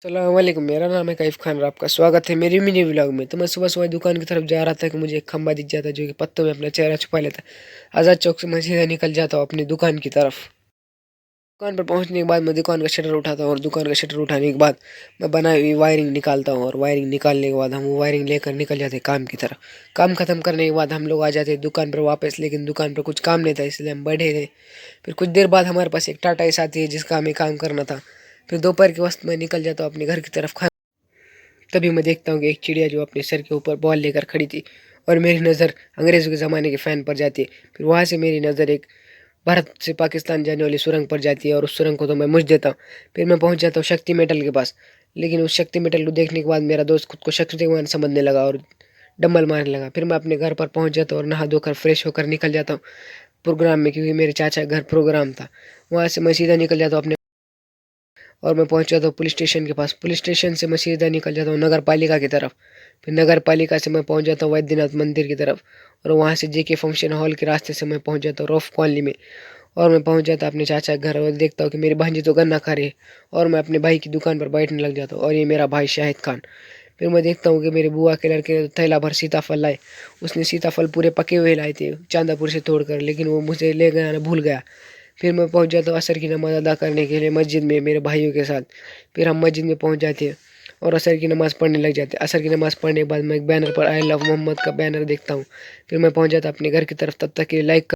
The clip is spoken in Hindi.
अस्सलामुअलैकुम, मेरा नाम है कैफ खान और आपका स्वागत है मेरी मिनी व्लॉग में। तो मैं सुबह सुबह दुकान की तरफ जा रहा था कि मुझे एक खंबा दिख जाता जो कि पत्तों में अपना चेहरा छुपा लेता। आज़ाद चौक से मैं सीधा निकल जाता हूँ अपनी दुकान की तरफ। दुकान पर पहुंचने के बाद मैं दुकान का शटर उठाता हूँ और दुकान का शटर उठाने के बाद मैं बनाई हुई वायरिंग निकालता हूँ और वायरिंग निकालने के बाद हम वो वायरिंग लेकर निकल जाते हैं काम की तरफ। काम खत्म करने के बाद हम लोग आ जाते हैं दुकान पर वापस, लेकिन दुकान पर कुछ काम नहीं था इसलिए हम बैठे थे। फिर कुछ देर बाद हमारे पास एक टाटा एस आती है जिसका हमें काम करना था। फिर दोपहर के वक्त मैं निकल जाता हूँ अपने घर की तरफ। तभी मैं देखता हूँ कि एक चिड़िया जो अपने सर के ऊपर बॉल लेकर खड़ी थी और मेरी नज़र अंग्रेज़ों के ज़माने के फ़ैन पर जाती है। फिर वहाँ से मेरी नज़र एक भारत से पाकिस्तान जाने वाली सुरंग पर जाती है और उस सुरंग को तो मैं मुझ देता हूँ। फिर मैं पहुँच जाता हूँ शक्ति मेटल के पास, लेकिन उस शक्ति मेटल को देखने के बाद मेरा दोस्त खुद को शक्तिमान समझने लगा और डंबल मारने लगा। फिर मैं अपने घर पर पहुँच जाता हूँ और नहा धोकर फ्रेश होकर निकल जाता हूँ प्रोग्राम में, क्योंकि मेरे चाचा के घर प्रोग्राम था। वहाँ से मैं सीधा निकल जाता हूँ अपने और मैं पहुंच जाता हूँ पुलिस स्टेशन के पास। पुलिस स्टेशन से मैं सीधा निकल जाता हूँ नगर पालिका की तरफ। फिर नगर पालिका से मैं पहुंच जाता हूँ वैद्यनाथ मंदिर की तरफ और वहाँ से जेके फंक्शन हॉल के रास्ते से मैं पहुंच जाता हूँ रॉफ कॉलोनी में। और मैं पहुंच जाता अपने चाचा के घर और देखता हूँ कि मेरी भांजी तो गन्ना खा रही है और मैं अपने भाई की दुकान पर बैठने लग जाता हूँ और ये मेरा भाई शाहिद खान। फिर मैं देखता हूँ कि मेरे बुआ के लड़के ने थैला भर सीताफल लाए। उसने सीताफल पूरे पके हुए लाए थे चांदापुर से तोड़कर, लेकिन वो मुझे ले गया ना भूल गया। फिर मैं पहुंच जाता हूँ असर की नमाज़ अदा करने के लिए मस्जिद में मेरे भाइयों के साथ। फिर हम मस्जिद में पहुंच जाते हैं और असर की नमाज़ पढ़ने लग जाते हैं। असर की नमाज़ पढ़ने के बाद मैं एक बैनर पर आई लव मोहम्मद का बैनर देखता हूँ। फिर मैं पहुंच जाता अपने घर की तरफ, तब तक के लाइक